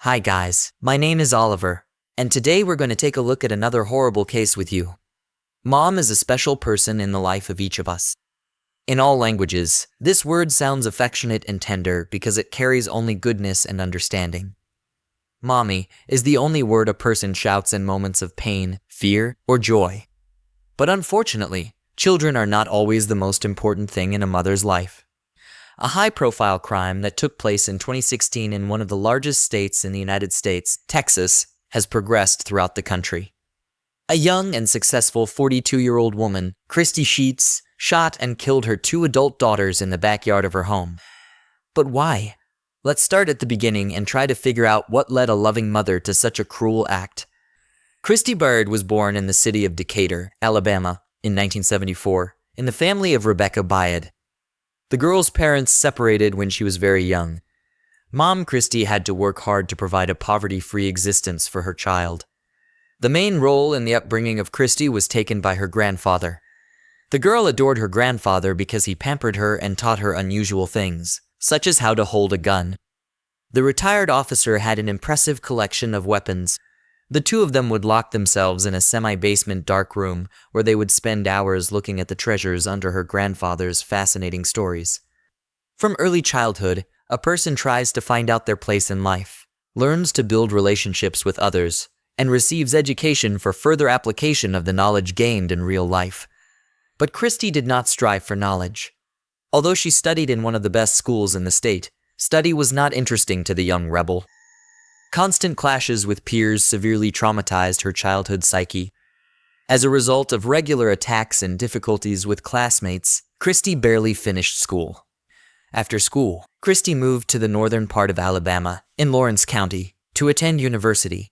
Hi guys, my name is Oliver, and today we're going to take a look at another horrible case with you. Mom is a special person in the life of each of us. In all languages, this word sounds affectionate and tender because it carries only goodness and understanding. Mommy is the only word a person shouts in moments of pain, fear, or joy. But unfortunately, children are not always the most important thing in a mother's life. A high-profile crime that took place in 2016 in one of the largest states in the United States, Texas, has progressed throughout the country. A young and successful 42-year-old woman, Christy Sheets, shot and killed her 2 adult daughters in the backyard of her home. But why? Let's start at the beginning and try to figure out what led a loving mother to such a cruel act. Christy Bird was born in the city of Decatur, Alabama, in 1974, in the family of Rebecca Byard. The girl's parents separated when she was very young. Mom Christy had to work hard to provide a poverty-free existence for her child. The main role in the upbringing of Christy was taken by her grandfather. The girl adored her grandfather because he pampered her and taught her unusual things, such as how to hold a gun. The retired officer had an impressive collection of weapons. The two of them would lock themselves in a semi-basement dark room where they would spend hours looking at the treasures under her grandfather's fascinating stories. From early childhood, a person tries to find out their place in life, learns to build relationships with others, and receives education for further application of the knowledge gained in real life. But Christy did not strive for knowledge. Although she studied in one of the best schools in the state, study was not interesting to the young rebel. Constant clashes with peers severely traumatized her childhood psyche. As a result of regular attacks and difficulties with classmates, Christy barely finished school. After school, Christy moved to the northern part of Alabama, in Lawrence County, to attend university.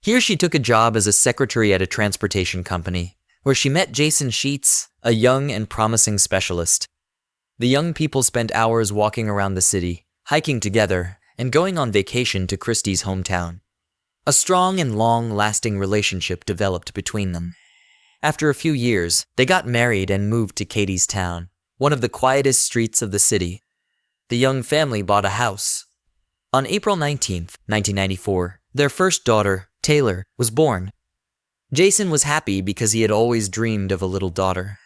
Here she took a job as a secretary at a transportation company, where she met Jason Sheets, a young and promising specialist. The young people spent hours walking around the city, hiking together, and going on vacation to Christy's hometown. A strong and long-lasting relationship developed between them. After a few years, they got married and moved to Katie's Town, one of the quietest streets of the city. The young family bought a house. On April 19, 1994, their first daughter, Taylor, was born. Jason was happy because he had always dreamed of a little daughter.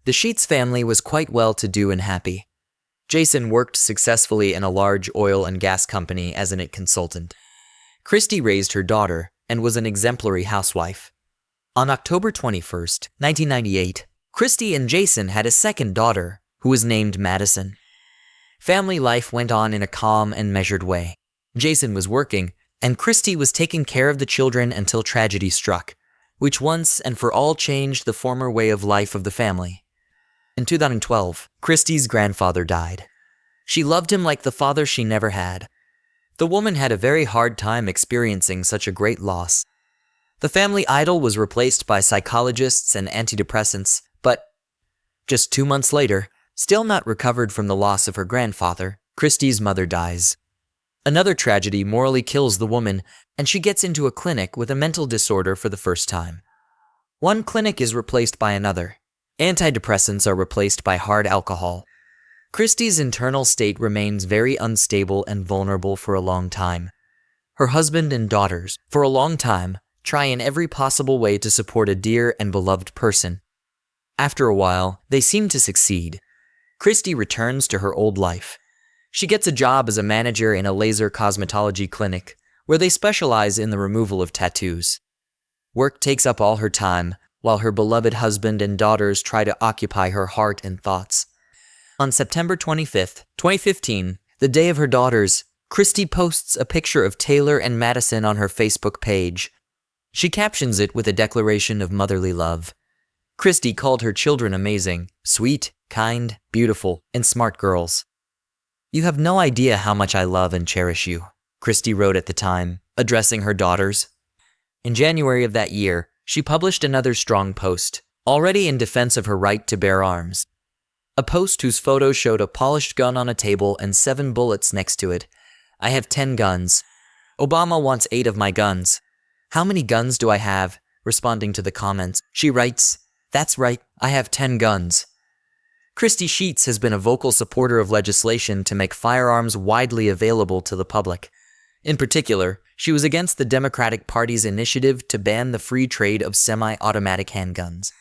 The Sheets family was quite well-to-do and happy. Jason worked successfully in a large oil and gas company as an consultant. Christy raised her daughter and was an exemplary housewife. On October 21, 1998, Christy and Jason had a second daughter, who was named Madison. Family life went on in a calm and measured way. Jason was working, and Christy was taking care of the children until tragedy struck, which once and for all changed the former way of life of the family. In 2012, Christy's grandfather died. She loved him like the father she never had. The woman had a very hard time experiencing such a great loss. The family idol was replaced by psychologists and antidepressants, but just 2 months later, still not recovered from the loss of her grandfather, Christy's mother dies. Another tragedy morally kills the woman, and she gets into a clinic with a mental disorder for the first time. One clinic is replaced by another. Antidepressants are replaced by hard alcohol. Christy's internal state remains very unstable and vulnerable for a long time. Her husband and daughters, for a long time, try in every possible way to support a dear and beloved person. After a while, they seem to succeed. Christy returns to her old life. She gets a job as a manager in a laser cosmetology clinic, where they specialize in the removal of tattoos. Work takes up all her time, while her beloved husband and daughters try to occupy her heart and thoughts. On September 25, 2015, the day of her daughters, Christy posts a picture of Taylor and Madison on her Facebook page. She captions it with a declaration of motherly love. Christy called her children amazing, sweet, kind, beautiful, and smart girls. "You have no idea how much I love and cherish you," Christy wrote at the time, addressing her daughters. In January of that year, she published another strong post, already in defense of her right to bear arms. A post whose photo showed a polished gun on a table and 7 bullets next to it. "I have 10 guns. Obama wants 8 of my guns. How many guns do I have?" Responding to the comments, she writes, "That's right, I have 10 guns." Christy Sheets has been a vocal supporter of legislation to make firearms widely available to the public. In particular, she was against the Democratic Party's initiative to ban the free trade of semi-automatic handguns.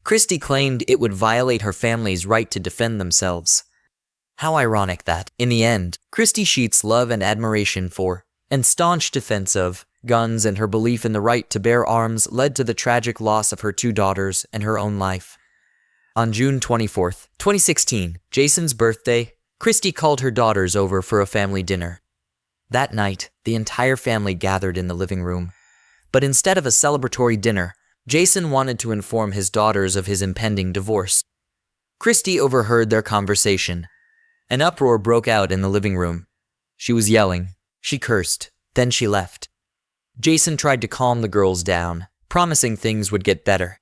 Christie claimed it would violate her family's right to defend themselves. How ironic that, in the end, Christie Sheets' love and admiration for, and staunch defense of, guns and her belief in the right to bear arms led to the tragic loss of her 2 daughters and her own life. On June 24, 2016, Jason's birthday, Christie called her daughters over for a family dinner. That night, the entire family gathered in the living room. But instead of a celebratory dinner, Jason wanted to inform his daughters of his impending divorce. Christie overheard their conversation. An uproar broke out in the living room. She was yelling. She cursed. Then she left. Jason tried to calm the girls down, promising things would get better.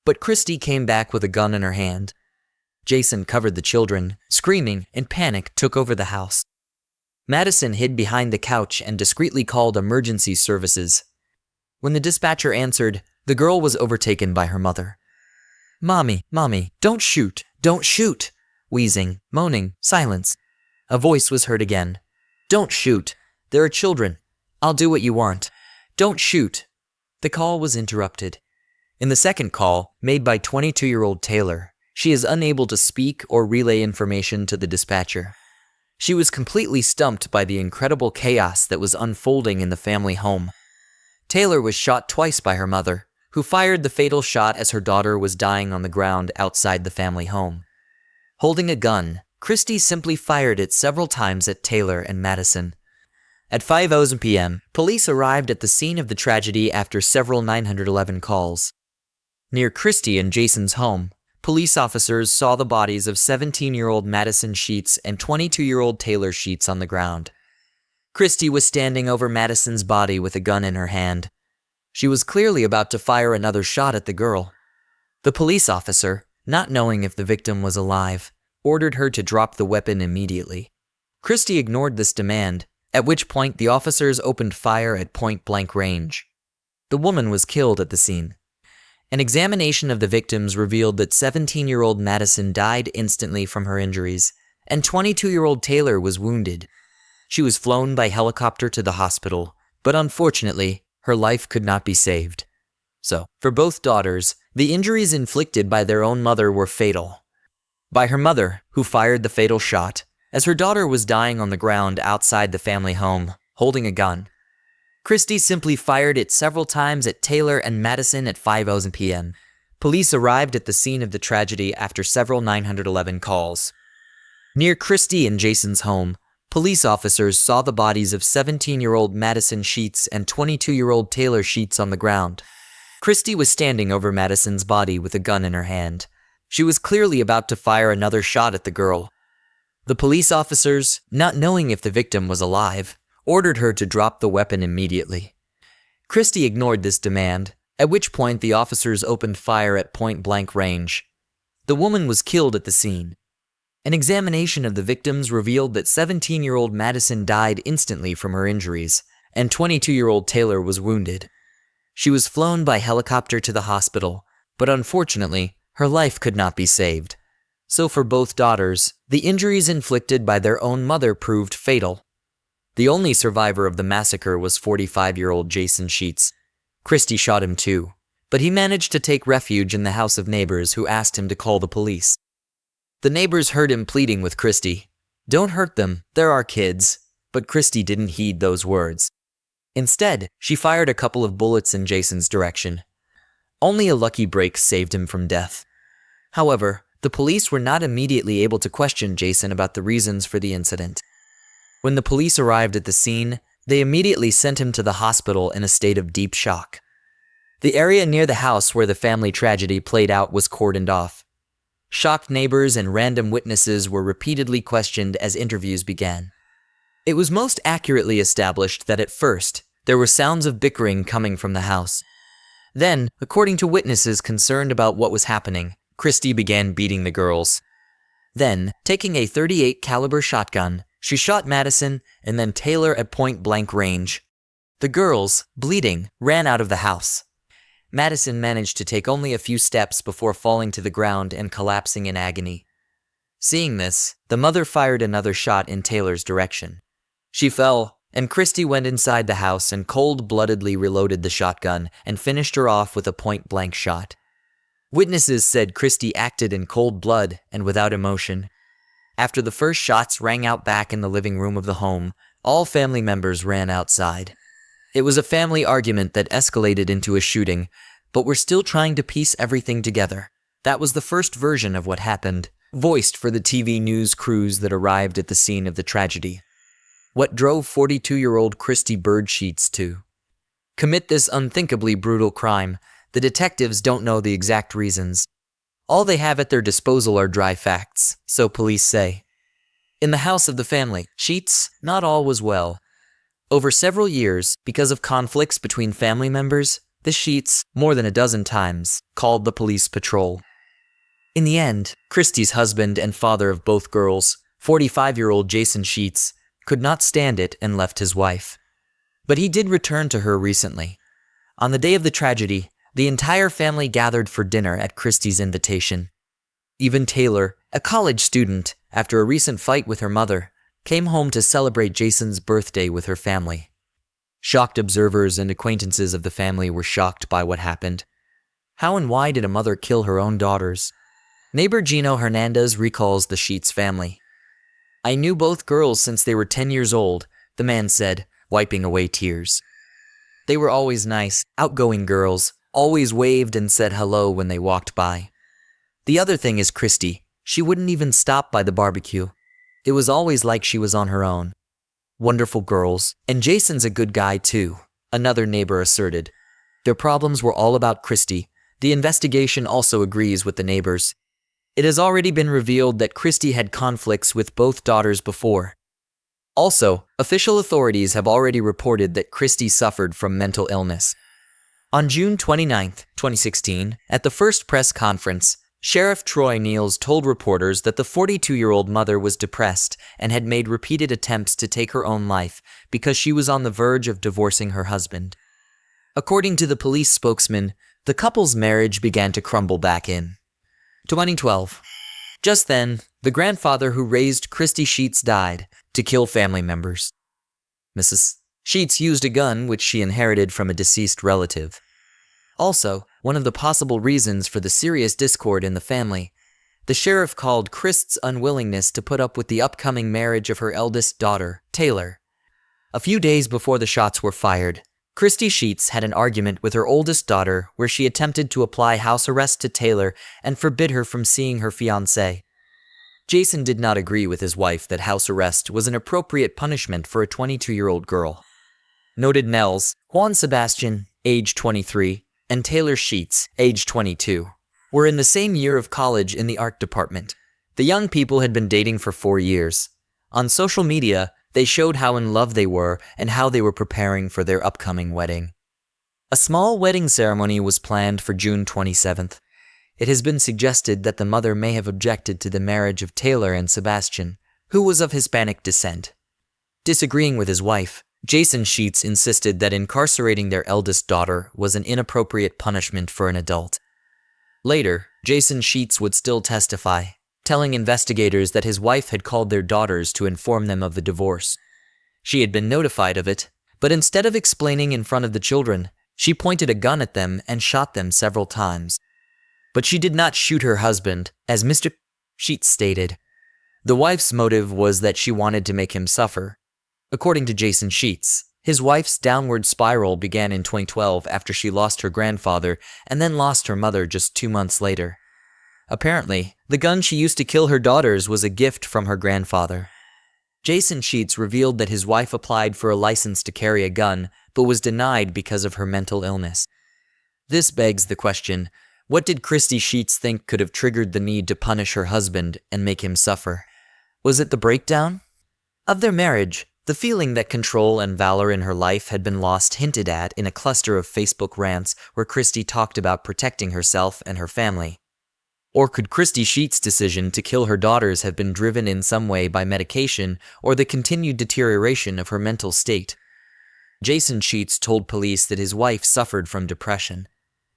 But Christie came back with a gun in her hand. Jason covered the children, screaming, and panic took over the house. Madison hid behind the couch and discreetly called emergency services. When the dispatcher answered, the girl was overtaken by her mother. "Mommy, Mommy, don't shoot, don't shoot!" Wheezing, moaning, silence. A voice was heard again. "Don't shoot. There are children. I'll do what you want. Don't shoot." The call was interrupted. In the second call, made by 22-year-old Taylor, she is unable to speak or relay information to the dispatcher. She was completely stumped by the incredible chaos that was unfolding in the family home. Taylor was shot twice by her mother, who fired the fatal shot as her daughter was dying on the ground outside the family home. Holding a gun, Christie simply fired it several times at Taylor and Madison. At 5:00 p.m., police arrived at the scene of the tragedy after several 911 calls. Near Christie and Jason's home, police officers saw the bodies of 17-year-old Madison Sheets and 22-year-old Taylor Sheets on the ground. Christie was standing over Madison's body with a gun in her hand. She was clearly about to fire another shot at the girl. The police officer, not knowing if the victim was alive, ordered her to drop the weapon immediately. Christie ignored this demand, at which point the officers opened fire at point-blank range. The woman was killed at the scene. An examination of the victims revealed that 17-year-old Madison died instantly from her injuries, and 22-year-old Taylor was wounded. She was flown by helicopter to the hospital, but unfortunately, her life could not be saved. So, for both daughters, the injuries inflicted by their own mother were fatal. By her mother, who fired the fatal shot, as her daughter was dying on the ground outside the family home, holding a gun. Christie simply fired it several times at Taylor and Madison at 5:00 p.m. Police arrived at the scene of the tragedy after several 911 calls. Near Christie and Jason's home, police officers saw the bodies of 17-year-old Madison Sheets and 22-year-old Taylor Sheets on the ground. Christie was standing over Madison's body with a gun in her hand. She was clearly about to fire another shot at the girl. The police officers, not knowing if the victim was alive, ordered her to drop the weapon immediately. Christie ignored this demand, at which point the officers opened fire at point-blank range. The woman was killed at the scene. An examination of the victims revealed that 17-year-old Madison died instantly from her injuries, and 22-year-old Taylor was wounded. She was flown by helicopter to the hospital, but unfortunately, her life could not be saved. So for both daughters, the injuries inflicted by their own mother proved fatal. The only survivor of the massacre was 45-year-old Jason Sheets. Christie shot him too, but he managed to take refuge in the house of neighbors who asked him to call the police. The neighbors heard him pleading with Christie, "Don't hurt them, they're our kids," but Christie didn't heed those words. Instead, she fired a couple of bullets in Jason's direction. Only a lucky break saved him from death. However, the police were not immediately able to question Jason about the reasons for the incident. When the police arrived at the scene, they immediately sent him to the hospital in a state of deep shock. The area near the house where the family tragedy played out was cordoned off. Shocked neighbors and random witnesses were repeatedly questioned as interviews began. It was most accurately established that at first, there were sounds of bickering coming from the house. Then, according to witnesses concerned about what was happening, Christie began beating the girls. Then, taking a .38 caliber shotgun, she shot Madison and then Taylor at point-blank range. The girls, bleeding, ran out of the house. Madison managed to take only a few steps before falling to the ground and collapsing in agony. Seeing this, the mother fired another shot in Taylor's direction. She fell, And Christy went inside the house and cold-bloodedly reloaded the shotgun and finished her off with a point-blank shot. Witnesses said Christy acted in cold blood and without emotion. After the first shots rang out back in the living room of the home, all family members ran outside. It was a family argument that escalated into a shooting, but we're still trying to piece everything together. That was the first version of what happened, voiced for the TV news crews that arrived at the scene of the tragedy. What drove 42-year-old Christy Birdsheets to commit this unthinkably brutal crime? The detectives don't know the exact reasons. All they have at their disposal are dry facts, so police say. In the house of the family, Sheets, not all was well. Over several years, because of conflicts between family members, the Sheets, more than a dozen times, called the police patrol. In the end, Christy's husband and father of both girls, 45-year-old Jason Sheets, could not stand it and left his wife. But he did return to her recently. On the day of the tragedy, the entire family gathered for dinner at Christy's invitation. Even Taylor, a college student, after a recent fight with her mother, came home to celebrate Jason's birthday with her family. Shocked observers and acquaintances of the family were shocked by what happened. How and why did a mother kill her own daughters? Neighbor Gino Hernandez recalls the Sheets family. "I knew both girls since they were 10 years old," the man said, wiping away tears. "They were always nice, outgoing girls, always waved and said hello when they walked by. The other thing is Christy. She wouldn't even stop by the barbecue. It was always like she was on her own. Wonderful girls, and Jason's a good guy too," another neighbor asserted. Their problems were all about Christy. The investigation also agrees with the neighbors. It has already been revealed that Christy had conflicts with both daughters before. Also, official authorities have already reported that Christy suffered from mental illness. On June 29, 2016, at the first press conference, Sheriff Troy Niels told reporters that the 42-year-old mother was depressed and had made repeated attempts to take her own life because she was on the verge of divorcing her husband. According to the police spokesman, the couple's marriage began to crumble back in 2012. Just then, the grandfather who raised Christy Sheets died to kill family members. Mrs. Sheets used a gun which she inherited from a deceased relative. Also, one of the possible reasons for the serious discord in the family, the sheriff called Christ's unwillingness to put up with the upcoming marriage of her eldest daughter, Taylor. A few days before the shots were fired, Christy Sheets had an argument with her oldest daughter where she attempted to apply house arrest to Taylor and forbid her from seeing her fiancé. Jason did not agree with his wife that house arrest was an appropriate punishment for a 22-year-old girl. Noted Nels, Juan Sebastian, age 23, and Taylor Sheets, age 22, were in the same year of college in the art department. The young people had been dating for 4 years. On social media, they showed how in love they were and how they were preparing for their upcoming wedding. A small wedding ceremony was planned for June 27th. It has been suggested that the mother may have objected to the marriage of Taylor and Sebastian, who was of Hispanic descent. Disagreeing with his wife, Jason Sheets insisted that incarcerating their eldest daughter was an inappropriate punishment for an adult. Later, Jason Sheets would still testify, telling investigators that his wife had called their daughters to inform them of the divorce. She had been notified of it, but instead of explaining in front of the children, she pointed a gun at them and shot them several times. But she did not shoot her husband, as Mr. Sheets stated. The wife's motive was that she wanted to make him suffer. According to Jason Sheets, his wife's downward spiral began in 2012 after she lost her grandfather and then lost her mother just 2 months later. Apparently, the gun she used to kill her daughters was a gift from her grandfather. Jason Sheets revealed that his wife applied for a license to carry a gun, but was denied because of her mental illness. This begs the question, what did Christy Sheets think could have triggered the need to punish her husband and make him suffer? Was it the breakdown of their marriage? The feeling that control and valor in her life had been lost hinted at in a cluster of Facebook rants where Christy talked about protecting herself and her family. Or could Christy Sheets' decision to kill her daughters have been driven in some way by medication or the continued deterioration of her mental state? Jason Sheets told police that his wife suffered from depression.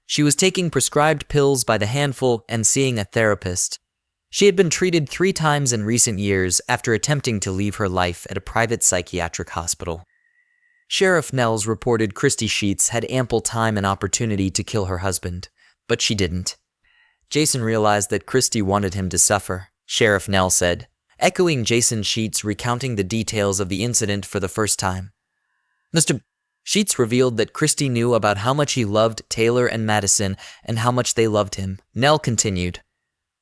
She was taking prescribed pills by the handful and seeing a therapist. She had been treated 3 times in recent years after attempting to leave her life at a private psychiatric hospital. Sheriff Nels reported Christy Sheets had ample time and opportunity to kill her husband, but she didn't. Jason realized that Christy wanted him to suffer, Sheriff Nell said, echoing Jason Sheets recounting the details of the incident for the first time. Mr. Sheets revealed that Christy knew about how much he loved Taylor and Madison and how much they loved him. Nell continued.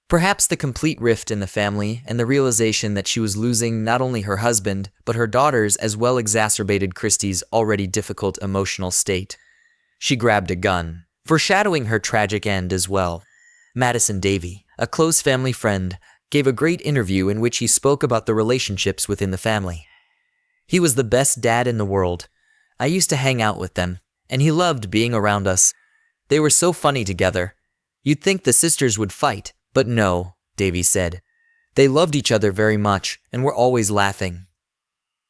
Perhaps the complete rift in the family and the realization that she was losing not only her husband, but her daughters as well exacerbated Christy's already difficult emotional state. She grabbed a gun, foreshadowing her tragic end as well. Madison Davey, a close family friend, gave a great interview in which he spoke about the relationships within the family. He was the best dad in the world. I used to hang out with them, and he loved being around us. They were so funny together. You'd think the sisters would fight, but no, Davey said. They loved each other very much and were always laughing.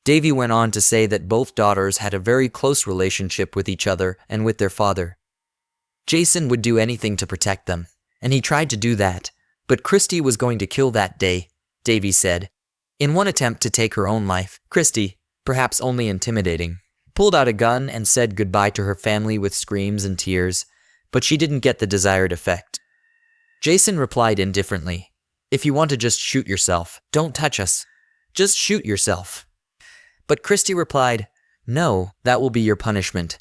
Davey went on to say that both daughters had a very close relationship with each other and with their father. Jason would do anything to protect them, and he tried to do that, but Christy was going to kill that day, Davey said. In one attempt to take her own life, Christy, perhaps only intimidating, pulled out a gun and said goodbye to her family with screams and tears, but she didn't get the desired effect. Jason replied indifferently, if you want to just shoot yourself, don't touch us. Just shoot yourself. But Christy replied, no, that will be your punishment.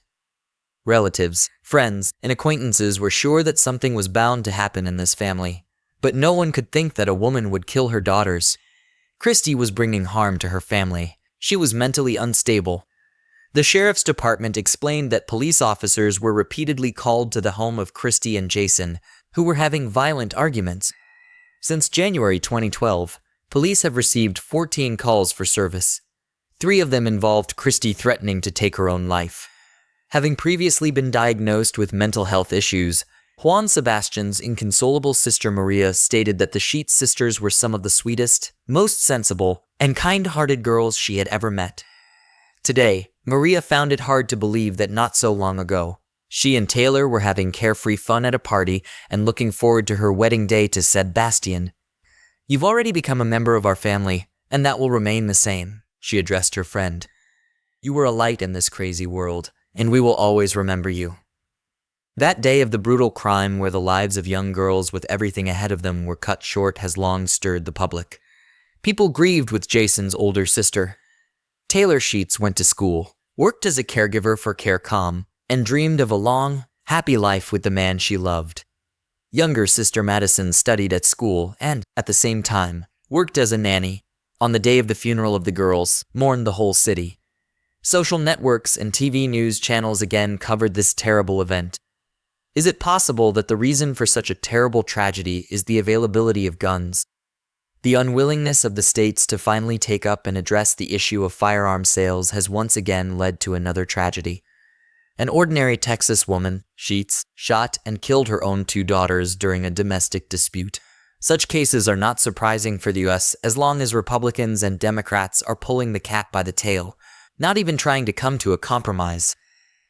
Relatives, friends, and acquaintances were sure that something was bound to happen in this family, but no one could think that a woman would kill her daughters. Christy was bringing harm to her family. She was mentally unstable. The sheriff's department explained that police officers were repeatedly called to the home of Christy and Jason, who were having violent arguments. Since January 2012, police have received 14 calls for service. 3 of them involved Christy threatening to take her own life. Having previously been diagnosed with mental health issues, Juan Sebastian's inconsolable sister Maria stated that the Sheets sisters were some of the sweetest, most sensible, and kind-hearted girls she had ever met. Today, Maria found it hard to believe that not so long ago, she and Taylor were having carefree fun at a party and looking forward to her wedding day to Sebastian. You've already become a member of our family, and that will remain the same, she addressed her friend. You were a light in this crazy world, and we will always remember you. That day of the brutal crime where the lives of young girls with everything ahead of them were cut short has long stirred the public. People grieved with Jason's older sister. Taylor Sheets went to school, worked as a caregiver for CareCom, and dreamed of a long, happy life with the man she loved. Younger sister Madison studied at school and, at the same time, worked as a nanny. On the day of the funeral of the girls, mourned the whole city. Social networks and TV news channels again covered this terrible event. Is it possible that the reason for such a terrible tragedy is the availability of guns? The unwillingness of the states to finally take up and address the issue of firearm sales has once again led to another tragedy. An ordinary Texas woman, Sheets, shot and killed her own 2 daughters during a domestic dispute. Such cases are not surprising for the U.S. as long as Republicans and Democrats are pulling the cat by the tail, not even trying to come to a compromise.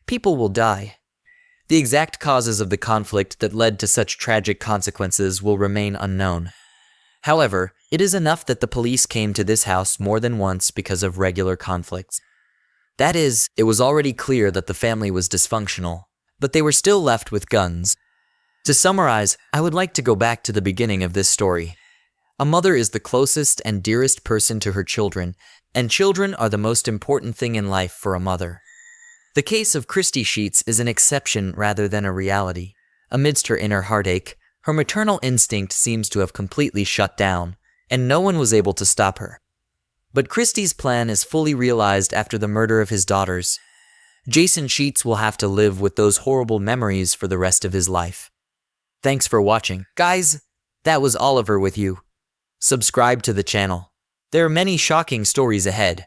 People will die. The exact causes of the conflict that led to such tragic consequences will remain unknown. However, it is enough that the police came to this house more than once because of regular conflicts. That is, it was already clear that the family was dysfunctional, but they were still left with guns. To summarize, I would like to go back to the beginning of this story. A mother is the closest and dearest person to her children, and children are the most important thing in life for a mother. The case of Christy Sheets is an exception rather than a reality. Amidst her inner heartache, her maternal instinct seems to have completely shut down, and no one was able to stop her. But Christy's plan is fully realized after the murder of his daughters. Jason Sheets will have to live with those horrible memories for the rest of his life. Thanks for watching. Guys, that was Oliver with you. Subscribe to the channel. There are many shocking stories ahead.